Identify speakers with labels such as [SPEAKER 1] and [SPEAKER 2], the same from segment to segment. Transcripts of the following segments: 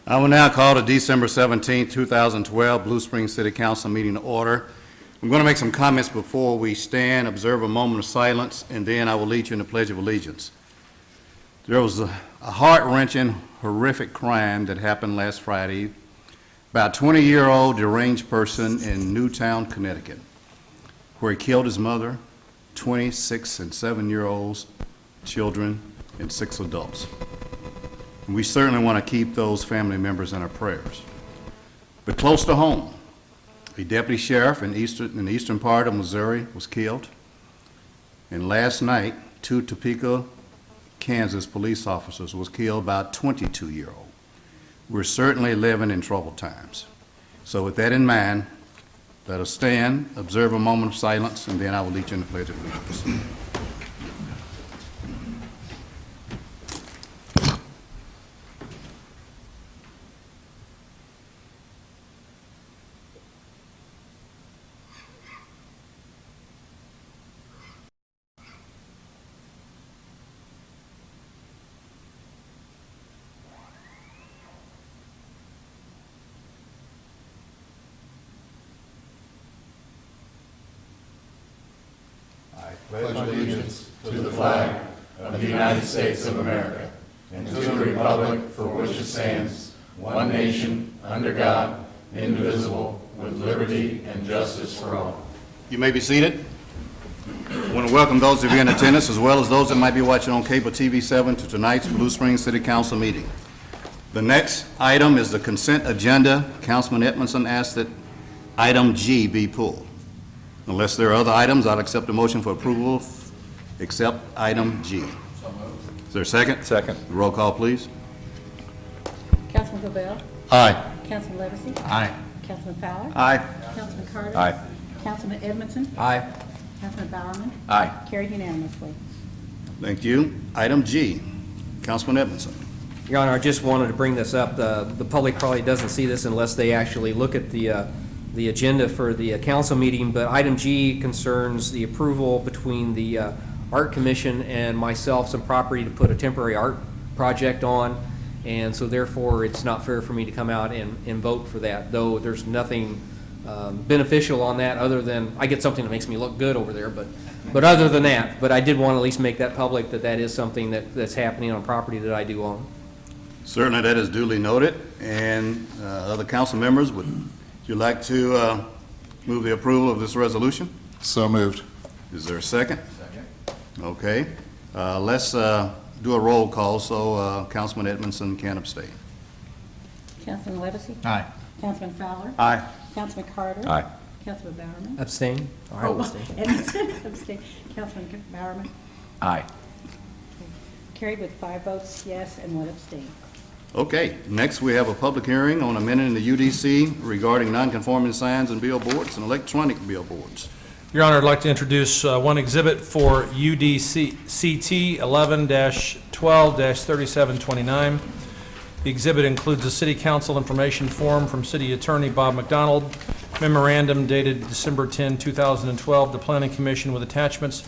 [SPEAKER 1] I will now call the December 17, 2012 Blue Springs City Council meeting to order. I'm going to make some comments before we stand, observe a moment of silence, and then I will lead you in the Pledge of Allegiance. There was a heart-wrenching, horrific crime that happened last Friday. About a 20-year-old deranged person in Newtown, Connecticut, where he killed his mother, 26 and 7-year-olds, children, and 6 adults. We certainly want to keep those family members in our prayers. But close to home, a deputy sheriff in the eastern part of Missouri was killed. And last night, 2 Topeka, Kansas police officers was killed by a 22-year-old. We're certainly living in troubled times. So with that in mind, let us stand, observe a moment of silence, and then I will lead you in the Pledge of Allegiance.
[SPEAKER 2] Pledge allegiance to the flag of the United States of America and to the republic for which it stands, one nation, under God, indivisible, with liberty and justice for all.
[SPEAKER 1] You may be seated. I want to welcome those of you in attendance as well as those that might be watching on Cable TV 7 to tonight's Blue Springs City Council meeting. The next item is the consent agenda. Councilman Edmondson asked that item G be pulled. Unless there are other items, I'll accept a motion for approval except item G. Is there a second?
[SPEAKER 3] Second.
[SPEAKER 1] Roll call, please.
[SPEAKER 4] Councilman Gobel?
[SPEAKER 1] Aye.
[SPEAKER 4] Councilman Levesey?
[SPEAKER 1] Aye.
[SPEAKER 4] Councilman Fowler?
[SPEAKER 1] Aye.
[SPEAKER 4] Councilman Carter?
[SPEAKER 3] Aye.
[SPEAKER 4] Councilman Edmondson?
[SPEAKER 3] Aye.
[SPEAKER 4] Councilman Bowerman?
[SPEAKER 3] Aye.
[SPEAKER 4] Carried unanimously.
[SPEAKER 1] Thank you. Item G. Councilman Edmondson.
[SPEAKER 5] Your Honor, I just wanted to bring this up. The public probably doesn't see this unless they actually look at the agenda for the council meeting, but item G concerns the approval between the Art Commission and myself, some property to put a temporary art project on, and so therefore it's not fair for me to come out and vote for that, though there's nothing beneficial on that other than I get something that makes me look good over there, but other than that, but I did want to at least make that public that is something that's happening on property that I do own.
[SPEAKER 1] Certainly that is duly noted. And other council members, would you like to move the approval of this resolution?
[SPEAKER 2] So moved.
[SPEAKER 1] Is there a second? Second. Okay. Let's do a roll call so Councilman Edmondson can abstain.
[SPEAKER 4] Councilman Levesey?
[SPEAKER 3] Aye.
[SPEAKER 4] Councilman Fowler?
[SPEAKER 3] Aye.
[SPEAKER 4] Councilman Carter?
[SPEAKER 3] Aye.
[SPEAKER 4] Councilman Bowerman?
[SPEAKER 5] Abstain? All right, I'll abstain.
[SPEAKER 4] Edmondson, abstain. Councilman Bowerman?
[SPEAKER 3] Aye.
[SPEAKER 4] Carried with 5 votes yes and 1 abstain.
[SPEAKER 1] Okay, next we have a public hearing on amending the UDC regarding non-conforming signs and billboards and electronic billboards.
[SPEAKER 6] Your Honor, I'd like to introduce one exhibit for UDCT 11-12-3729. The exhibit includes a City Council information form from City Attorney Bob McDonald, memorandum dated December 10, 2012, the Planning Commission with attachments,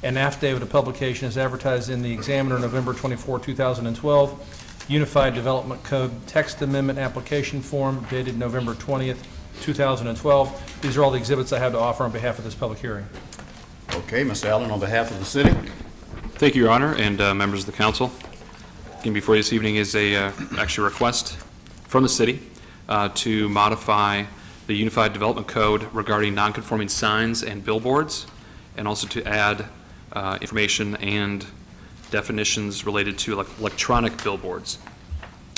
[SPEAKER 6] and affidavit of publication is advertised in the Examiner November 24, 2012. Unified Development Code Text Amendment Application Form dated November 20th, 2012. These are all the exhibits I have to offer on behalf of this public hearing.
[SPEAKER 1] Okay, Mr. Allen, on behalf of the city.
[SPEAKER 7] Thank you, Your Honor, and members of the council. Again, before you this evening is actually a request from the city to modify the Unified Development Code regarding non-conforming signs and billboards, and also to add information and definitions related to electronic billboards.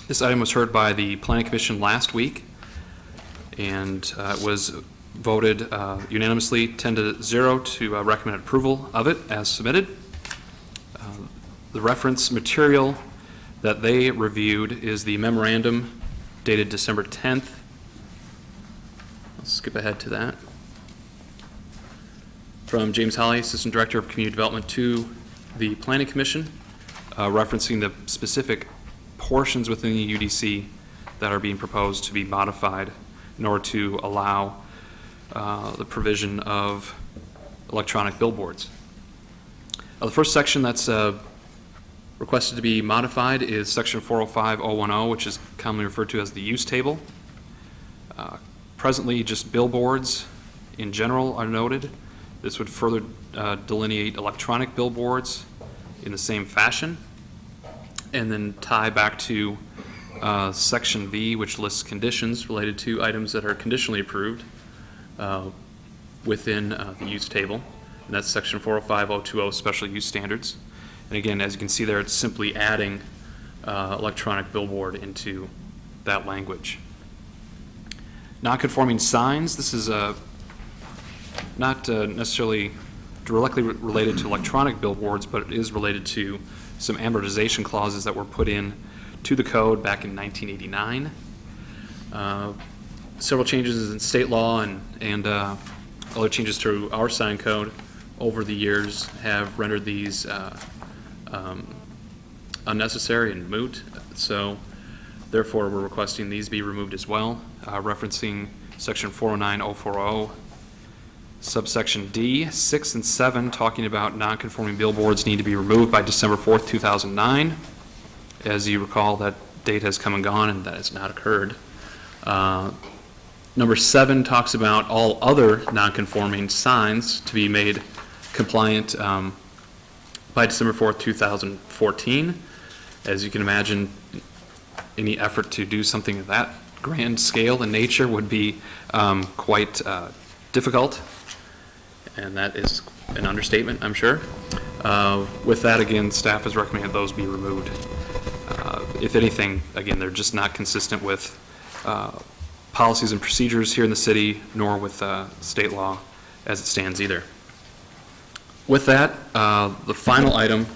[SPEAKER 7] This item was heard by the Planning Commission last week and was voted unanimously 10-0 to recommend approval of it as submitted. The reference material that they reviewed is the memorandum dated December 10th. Let's skip ahead to that. From James Holly, Assistant Director of Community Development, to the Planning Commission, referencing the specific portions within the UDC that are being proposed to be modified in order to allow the provision of electronic billboards. The first section that's requested to be modified is Section 405.010, which is commonly referred to as the use table. Presently, just billboards in general are noted. This would further delineate electronic billboards in the same fashion, and then tie back to Section V, which lists conditions related to items that are conditionally approved within the use table, and that's Section 405.020, special use standards. And again, as you can see there, it's simply adding electronic billboard into that language. Non-conforming signs, this is not necessarily directly related to electronic billboards, but it is related to some amortization clauses that were put in to the code back in 1989. Several changes in state law and other changes to our sign code over the years have rendered these unnecessary and moot. So therefore, we're requesting these be removed as well, referencing Section 409.040, subsection D, 6 and 7, talking about non-conforming billboards need to be removed by December 4th, 2009. As you recall, that date has come and gone, and that has not occurred. Number 7 talks about all other non-conforming signs to be made compliant by December 4th, 2014. As you can imagine, any effort to do something of that grand scale in nature would be quite difficult, and that is an understatement, I'm sure. With that, again, staff has recommended those be removed. If anything, again, they're just not consistent with policies and procedures here in the city, nor with state law as it stands either. With that, the final item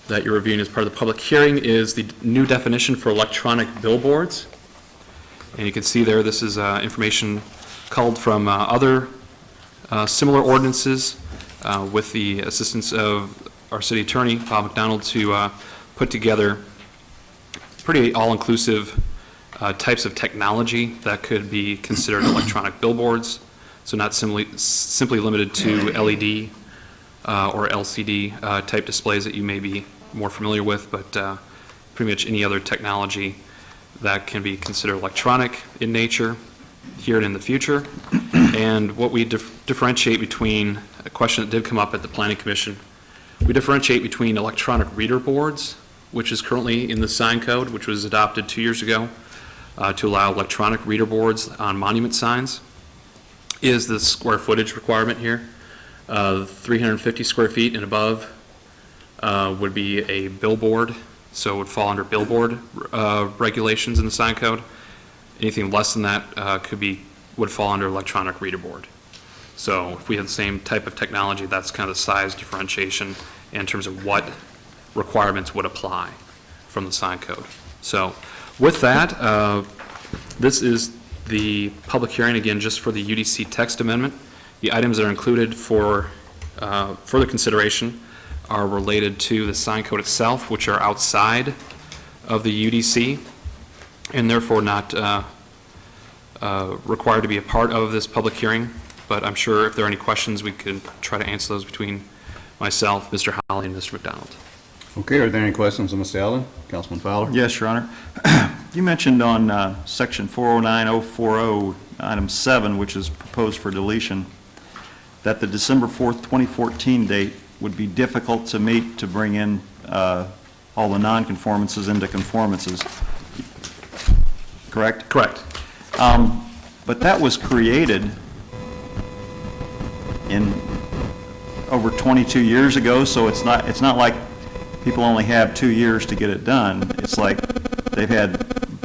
[SPEAKER 7] that you're reviewing as part of the public hearing is the new definition for electronic billboards. And you can see there, this is information culled from other similar ordinances with the assistance of our city attorney, Bob McDonald, to put together pretty all-inclusive types of technology that could be considered electronic billboards. So not simply limited to LED or LCD type displays that you may be more familiar with, but pretty much any other technology that can be considered electronic in nature here and in the future. And what we differentiate between, a question that did come up at the Planning Commission, we differentiate between electronic reader boards, which is currently in the sign code, which was adopted 2 years ago to allow electronic reader boards on monument signs, is the square footage requirement here. 350 square feet and above would be a billboard, so it would fall under billboard regulations in the sign code. Anything less than that would fall under electronic reader board. So if we have the same type of technology, that's kind of the size differentiation in terms of what requirements would apply from the sign code. So with that, this is the public hearing, again, just for the UDC text amendment. The items that are included for further consideration are related to the sign code itself, which are outside of the UDC, and therefore not required to be a part of this public hearing. But I'm sure if there are any questions, we could try to answer those between myself, Mr. Holly, and Mr. McDonald.
[SPEAKER 1] Okay, are there any questions of Mr. Allen? Councilman Fowler?
[SPEAKER 2] Yes, Your Honor. You mentioned on Section 409.040, Item 7, which is proposed for deletion, that the December 4th, 2014 date would be difficult to meet to bring in all the nonconformances into conformances. Correct?
[SPEAKER 7] Correct.
[SPEAKER 2] But that was created in over 22 years ago, so it's not like people only have 2 years to get it done. It's like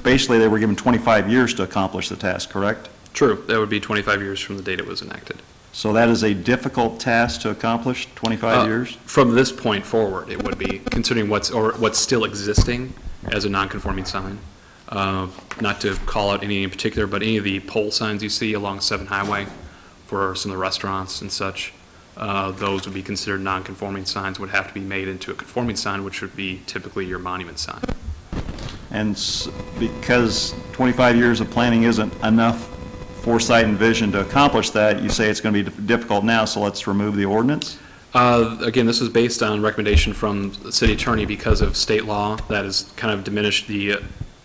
[SPEAKER 2] basically they were given 25 years to accomplish the task, correct?
[SPEAKER 7] True. That would be 25 years from the date it was enacted.
[SPEAKER 2] So that is a difficult task to accomplish, 25 years?
[SPEAKER 7] From this point forward, it would be, considering what's still existing as a non-conforming sign. Not to call out any in particular, but any of the pole signs you see along 7 Highway for some of the restaurants and such, those would be considered non-conforming signs, would have to be made into a conforming sign, which would be typically your monument sign.
[SPEAKER 2] And because 25 years of planning isn't enough foresight and vision to accomplish that, you say it's going to be difficult now, so let's remove the ordinance?
[SPEAKER 7] Again, this is based on recommendation from the city attorney because of state law that has kind of diminished the,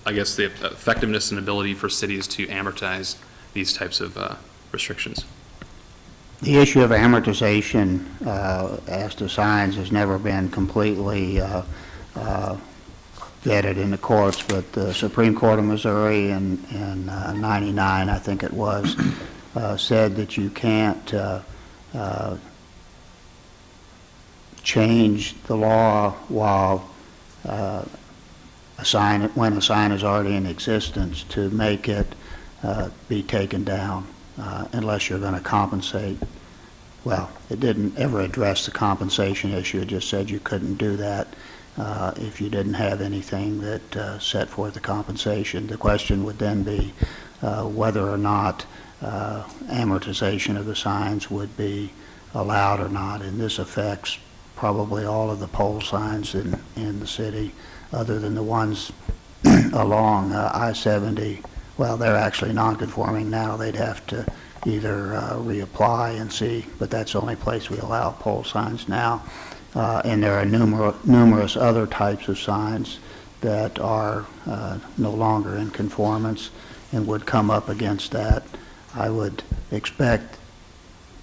[SPEAKER 7] I guess, the effectiveness and ability for cities to amortize these types of restrictions.
[SPEAKER 3] The issue of amortization as to signs has never been completely vetted in the courts, but the Supreme Court of Missouri in 99, I think it was, said that you can't change the law while when a sign is already in existence to make it be taken down unless you're going to compensate. Well, it didn't ever address the compensation issue. It just said you couldn't do that if you didn't have anything that set forth the compensation. The question would then be whether or not amortization of the signs would be allowed or not, and this affects probably all of the pole signs in the city, other than the ones along I-70. Well, they're actually non-conforming now. They'd have to either reapply and see, but that's the only place we allow pole signs now. And there are numerous other types of signs that are no longer in conformance and would come up against that. I would expect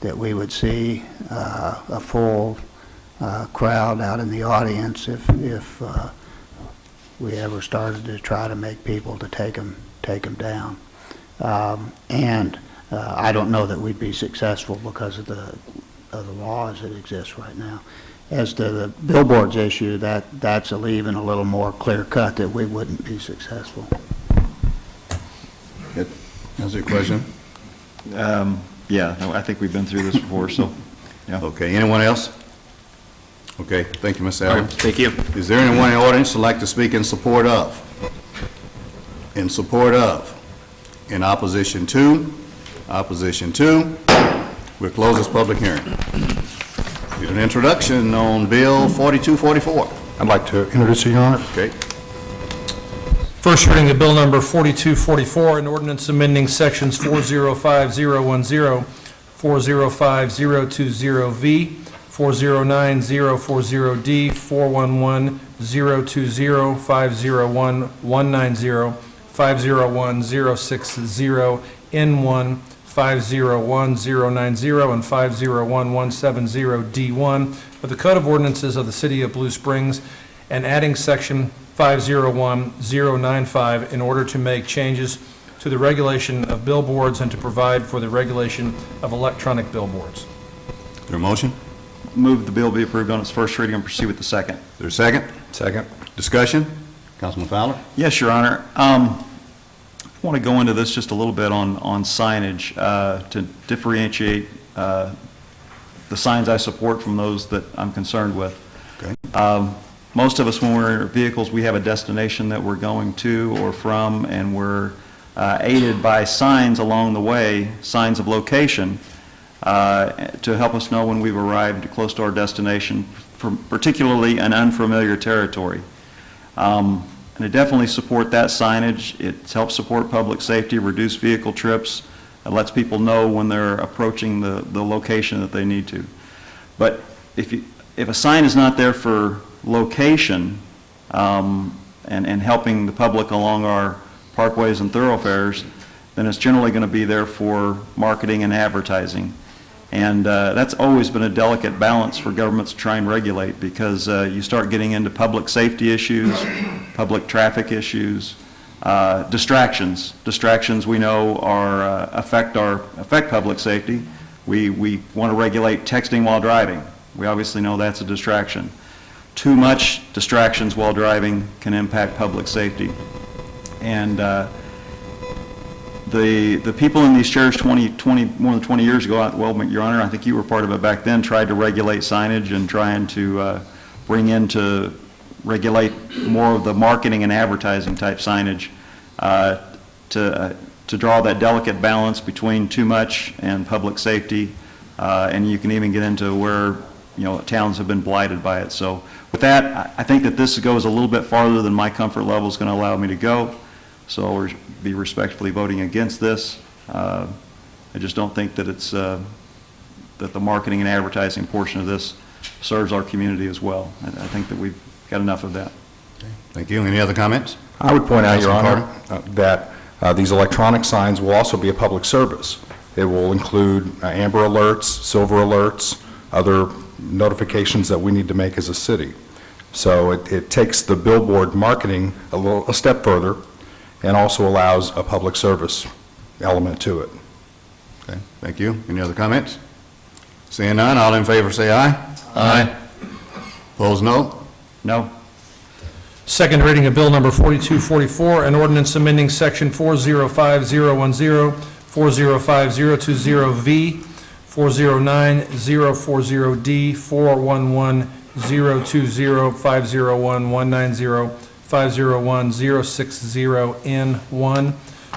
[SPEAKER 3] that we would see a full crowd out in the audience if we ever started to try to make people to take them down. And I don't know that we'd be successful because of the laws that exist right now. As to the billboards issue, that's even a little more clear cut that we wouldn't be successful.
[SPEAKER 1] Good. That's your question?
[SPEAKER 8] Yeah, no, I think we've been through this before, so, yeah.
[SPEAKER 1] Okay, anyone else? Okay, thank you, Ms. Allen.
[SPEAKER 7] Thank you.
[SPEAKER 1] Is there anyone in the audience who'd like to speak in support of? In support of? In opposition to? Opposition to? We'll close this public hearing. Need an introduction on Bill 4244.
[SPEAKER 9] I'd like to introduce you, Your Honor.
[SPEAKER 1] Okay.
[SPEAKER 6] First reading of Bill Number 4244, an ordinance amending Sections 405010, 405020V, 409040D, 411020, 501190, 501060N1, 501090, and 501170D1 of the Code of Ordinances of the City of Blue Springs, and adding Section 501095 in order to make changes to the regulation of billboards and to provide for the regulation of electronic billboards.
[SPEAKER 1] Is there a motion?
[SPEAKER 8] Move the bill be approved on its first reading and proceed with the second.
[SPEAKER 1] Is there a second?
[SPEAKER 9] Second.
[SPEAKER 1] Discussion? Councilman Fowler?
[SPEAKER 8] Yes, Your Honor. I want to go into this just a little bit on signage to differentiate the signs I support from those that I'm concerned with.
[SPEAKER 1] Okay.
[SPEAKER 8] Most of us, when we're in our vehicles, we have a destination that we're going to or from, and we're aided by signs along the way, signs of location, to help us know when we've arrived close to our destination, particularly in unfamiliar territory. And I definitely support that signage. It helps support public safety, reduce vehicle trips. It lets people know when they're approaching the location that they need to. But if a sign is not there for location and helping the public along our parkways and thoroughfares, then it's generally going to be there for marketing and advertising. And that's always been a delicate balance for governments to try and regulate, because you start getting into public safety issues, public traffic issues, distractions. Distractions we know are affect public safety. We want to regulate texting while driving. We obviously know that's a distraction. Too much distractions while driving can impact public safety. And the people in these chairs more than 20 years ago, well, Your Honor, I think you were part of it back then, tried to regulate signage and trying to regulate more of the marketing and advertising type signage to draw that delicate balance between too much and public safety. And you can even get into where, towns have been blighted by it. So with that, I think that this goes a little bit farther than my comfort level is going to allow me to go. So I'll be respectfully voting against this. I just don't think that it's that the marketing and advertising portion of this serves our community as well. I think that we've got enough of that.
[SPEAKER 1] Thank you. Any other comments?
[SPEAKER 9] I would point out, Your
[SPEAKER 1] Councilman
[SPEAKER 9] Honor, that these electronic signs will also be a public service. It will include amber alerts, silver alerts, other notifications that we need to make as a city. So it takes the billboard marketing a step further and also allows a public service element to it.
[SPEAKER 1] Okay, thank you. Any other comments? Seeing none, all in favor say aye. Aye. Opposed, no?
[SPEAKER 8] No?
[SPEAKER 6] Second reading of Bill Number 4244, an ordinance amending Section 405010, 405020V, 409040D, 411020, 501190, 501060N1,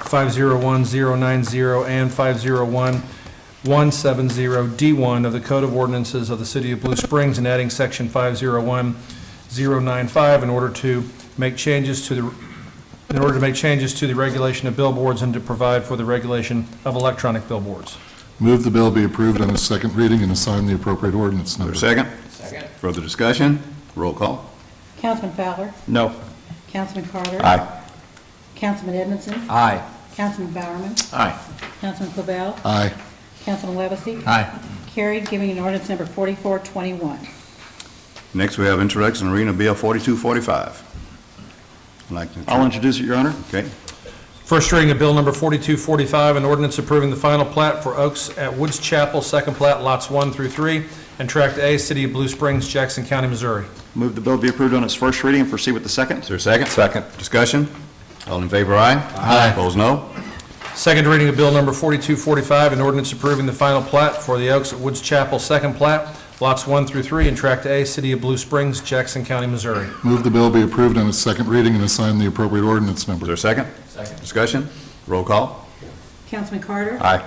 [SPEAKER 6] 501090, and 501170D1 of the Code of Ordinances of the City of Blue Springs, and adding Section 501095 in order to make changes to the regulation of billboards and to provide for the regulation of electronic billboards.
[SPEAKER 10] Move the bill be approved on its second reading and assign the appropriate ordinance
[SPEAKER 1] Is there
[SPEAKER 10] number.
[SPEAKER 1] a second? Second. Further discussion? Roll call.
[SPEAKER 4] Councilman Fowler,
[SPEAKER 8] No?
[SPEAKER 4] Councilman Carter.
[SPEAKER 9] Aye.
[SPEAKER 4] Councilman Edmondson,
[SPEAKER 5] Aye.
[SPEAKER 4] Councilman Bowerman,
[SPEAKER 2] Aye.
[SPEAKER 4] Councilman Cobell,
[SPEAKER 10] Aye.
[SPEAKER 4] Councilman Levesey.
[SPEAKER 2] Aye.
[SPEAKER 4] Carried, giving an ordinance number 4421.
[SPEAKER 1] Next, we have introduction and reading of Bill 4245. I'd like to-
[SPEAKER 8] I'll introduce it, Your Honor.
[SPEAKER 1] Okay,
[SPEAKER 6] First reading of Bill Number 4245, an ordinance approving the final plat for Oaks at Woods Chapel, second plat, lots 1 through 3, and Tract A, City of Blue Springs, Jackson County, Missouri.
[SPEAKER 8] Move the bill be approved on its first reading and proceed with the second.
[SPEAKER 1] is there a second?
[SPEAKER 9] Second.
[SPEAKER 1] Discussion? All in favor, aye. Aye. Opposed, no?
[SPEAKER 6] Second reading of Bill Number 4245, an ordinance approving the final plat for the Oaks at Woods Chapel, second plat, lots 1 through 3, and Tract A, City of Blue Springs, Jackson County, Missouri.
[SPEAKER 10] Move the bill be approved on its second reading and assign the appropriate ordinance
[SPEAKER 1] Is there
[SPEAKER 10] number.
[SPEAKER 1] a second? Second. Discussion? Roll call.
[SPEAKER 4] Councilman Carter.
[SPEAKER 9] Aye.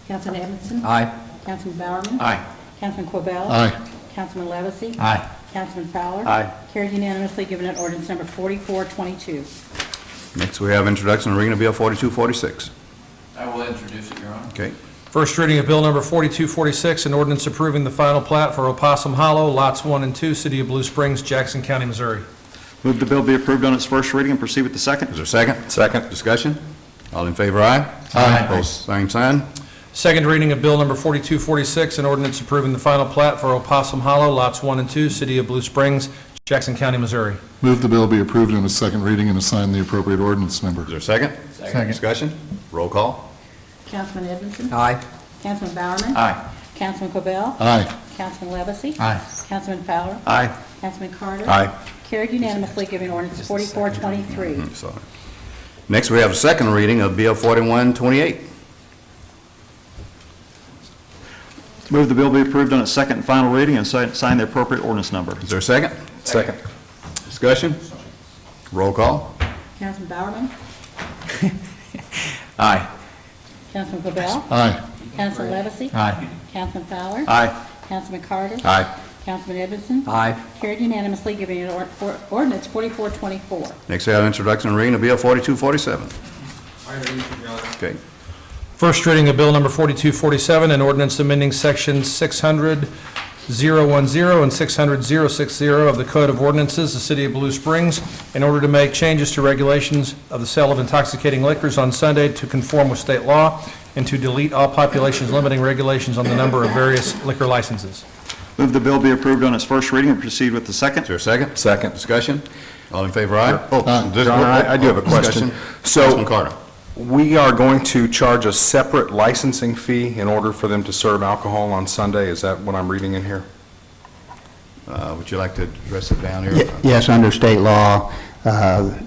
[SPEAKER 4] Councilman Edmondson.
[SPEAKER 5] Aye.
[SPEAKER 4] Councilman Bowerman.
[SPEAKER 2] Aye.
[SPEAKER 4] Councilman Quabell.
[SPEAKER 10] Aye.
[SPEAKER 4] Councilman Levesey.
[SPEAKER 2] Aye.
[SPEAKER 4] Councilman Fowler.
[SPEAKER 8] Aye.
[SPEAKER 4] Carried unanimously, giving an ordinance number 4422.
[SPEAKER 1] Next, we have introduction and reading of Bill 4246.
[SPEAKER 2] I will introduce it, Your Honor.
[SPEAKER 1] Okay,
[SPEAKER 6] First reading of Bill Number 4246, an ordinance approving the final plat for Opossum Hollow, lots 1 and 2, City of Blue Springs, Jackson County, Missouri.
[SPEAKER 8] Move the bill be approved on its first reading and proceed with the second.
[SPEAKER 1] is there a second?
[SPEAKER 9] Second.
[SPEAKER 1] Discussion? All in favor, aye.
[SPEAKER 2] Aye.
[SPEAKER 1] Opposed, same sign.
[SPEAKER 6] Second reading of Bill Number 4246, an ordinance approving the final plat for Opossum Hollow, lots 1 and 2, City of Blue Springs, Jackson County, Missouri.
[SPEAKER 10] Move the bill be approved on its second reading and assign the appropriate ordinance
[SPEAKER 1] Is
[SPEAKER 10] number.
[SPEAKER 1] there a second?
[SPEAKER 2] Second.
[SPEAKER 1] Discussion? Roll call.
[SPEAKER 4] Councilman Edmondson.
[SPEAKER 5] Aye.
[SPEAKER 4] Councilman Bowerman.
[SPEAKER 2] Aye.
[SPEAKER 4] Councilman Quabell.
[SPEAKER 10] Aye.
[SPEAKER 4] Councilman Levesey.
[SPEAKER 2] Aye.
[SPEAKER 4] Councilman Fowler.
[SPEAKER 8] Aye.
[SPEAKER 4] Councilman Carter.
[SPEAKER 9] Aye.
[SPEAKER 4] Carried unanimously, giving ordinance 4423.
[SPEAKER 1] Sorry. Next, we have the second reading of Bill 4128.
[SPEAKER 8] Move the bill be approved on its second and final reading and sign the appropriate ordinance number.
[SPEAKER 1] Is there a second?
[SPEAKER 9] Second.
[SPEAKER 1] Discussion? Roll call.
[SPEAKER 4] Councilman Bowerman.
[SPEAKER 2] Aye.
[SPEAKER 4] Councilman Quabell.
[SPEAKER 10] Aye.
[SPEAKER 4] Councilman Levesey.
[SPEAKER 2] Aye.
[SPEAKER 4] Councilman Fowler.
[SPEAKER 8] Aye.
[SPEAKER 4] Councilman Carter.
[SPEAKER 9] Aye.
[SPEAKER 4] Councilman Edmondson.
[SPEAKER 5] Aye.
[SPEAKER 4] Carried unanimously, giving an ordinance 4424.
[SPEAKER 1] Next, we have introduction and reading of Bill 4247. Okay,
[SPEAKER 6] First reading of Bill Number 4247, an ordinance amending Sections 600-010 and 600-060 of the Code of Ordinances, the City of Blue Springs, in order to make changes to regulations of the sale of intoxicating liquors on Sunday to conform with state law, and to delete all populations limiting regulations on the number of various liquor licenses.
[SPEAKER 8] Move the bill be approved on its first reading and proceed with the second.
[SPEAKER 1] is there a second?
[SPEAKER 9] Second.
[SPEAKER 1] Discussion? All in favor, aye? Oh,
[SPEAKER 9] Your Honor, I do have a question.
[SPEAKER 1] Councilman Carter.
[SPEAKER 9] We are going to charge a separate licensing fee in order for them to serve alcohol on Sunday. Is that what I'm reading in here?
[SPEAKER 1] Would you like to address it down here?
[SPEAKER 3] Yes, under state law,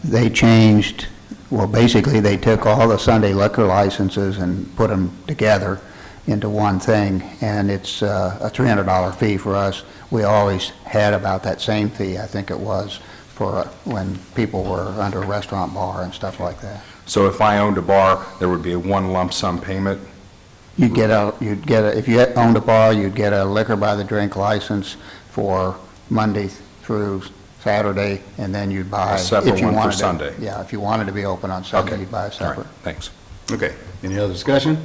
[SPEAKER 3] they changed, well, basically, they took all the Sunday liquor licenses and put them together into one thing, and it's a $300 fee for us. We always had about that same fee, I think it was, for when people were under a restaurant bar and stuff like that.
[SPEAKER 9] So if I owned a bar, there would be a one lump sum payment?
[SPEAKER 3] You'd get a, if you owned a bar, you'd get a liquor by the drink license for Monday through Saturday, and then you'd buy.
[SPEAKER 9] A separate
[SPEAKER 3] if you
[SPEAKER 9] one for
[SPEAKER 3] wanted to-
[SPEAKER 9] Sunday.
[SPEAKER 3] Yeah, if you wanted to be open on Sunday,
[SPEAKER 9] Okay.
[SPEAKER 3] you'd buy a
[SPEAKER 9] All right,
[SPEAKER 3] separate.
[SPEAKER 9] thanks.
[SPEAKER 1] Okay, any other discussion?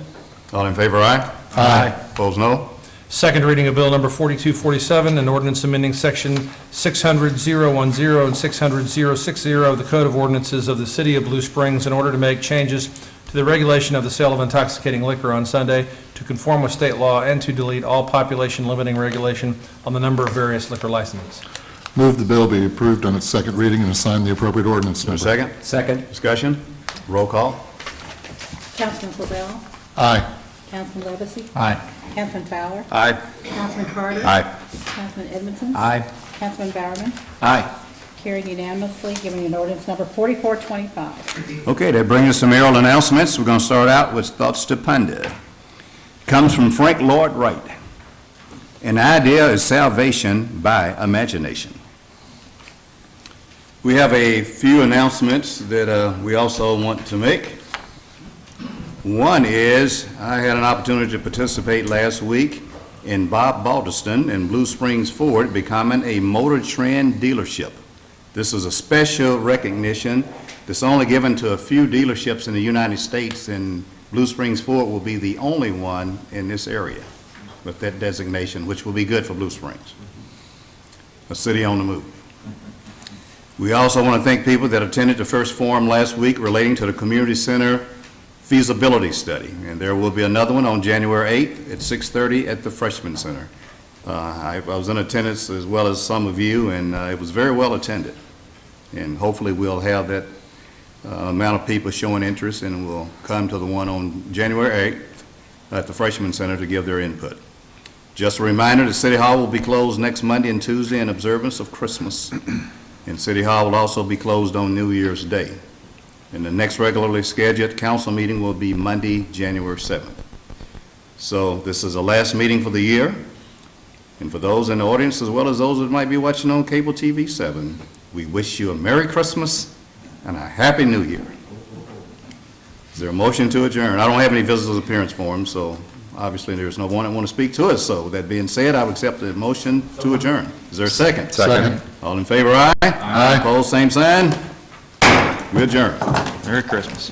[SPEAKER 1] All in favor, aye?
[SPEAKER 2] Aye.
[SPEAKER 1] Opposed, no?
[SPEAKER 6] Second reading of Bill Number 4247, an ordinance amending Section 600-010 and 600-060 of the Code of Ordinances of the City of Blue Springs in order to make changes to the regulation of the sale of intoxicating liquor on Sunday to conform with state law and to delete all population limiting regulation on the number of various liquor licenses.
[SPEAKER 10] Move the bill be approved on its second reading and assign the appropriate ordinance
[SPEAKER 1] Is there a
[SPEAKER 10] number.
[SPEAKER 1] second?
[SPEAKER 5] Second.
[SPEAKER 1] Discussion? Roll call.
[SPEAKER 4] Councilman Corbell?
[SPEAKER 10] Aye.
[SPEAKER 4] Councilman Levesey?
[SPEAKER 2] Aye.
[SPEAKER 4] Councilman Fowler?
[SPEAKER 1] Aye.
[SPEAKER 4] Councilman Carter?
[SPEAKER 9] Aye.
[SPEAKER 4] Councilman Edmondson?
[SPEAKER 2] Aye.
[SPEAKER 4] Councilman Bowerman?
[SPEAKER 2] Aye.
[SPEAKER 4] Carried unanimously, giving an ordinance number 4425.
[SPEAKER 1] Okay, that brings us to mayoral announcements. We're going to start out with thoughts to ponder. Comes from Frank Lloyd Wright. An idea is salvation by imagination. We have a few announcements that we also want to make. One is, I had an opportunity to participate last week in Bob Balderston and Blue Springs Ford becoming a Motor Trend dealership. This is a special recognition that's only given to a few dealerships in the United States, and Blue Springs Ford will be the only one in this area with that designation, which will be good for Blue Springs, a city on the move. We also want to thank people that attended the first forum last week relating to the community center feasibility study, and there will be another one on January 8th at 6:30 at the Freshman Center. I was in attendance as well as some of you, and it was very well attended. And hopefully we'll have that amount of people showing interest, and we'll come to the one on January 8th at the Freshman Center to give their input. Just a reminder, the City Hall will be closed next Monday and Tuesday in observance of Christmas, and City Hall will also be closed on New Year's Day. And the next regularly scheduled council meeting will be Monday, January 7th. So this is the last meeting for the year. And for those in the audience, as well as those that might be watching on Cable TV 7, we wish you a Merry Christmas and a Happy New Year. Is there a motion to adjourn? I don't have any visitors' appearance forms, so obviously there's no one that want to speak to us. So that being said, I would accept the motion to adjourn. Is there a second?
[SPEAKER 10] Second.
[SPEAKER 1] All in favor, aye?
[SPEAKER 10] Aye.
[SPEAKER 1] Opposed, same sign? We adjourn.
[SPEAKER 8] Merry Christmas.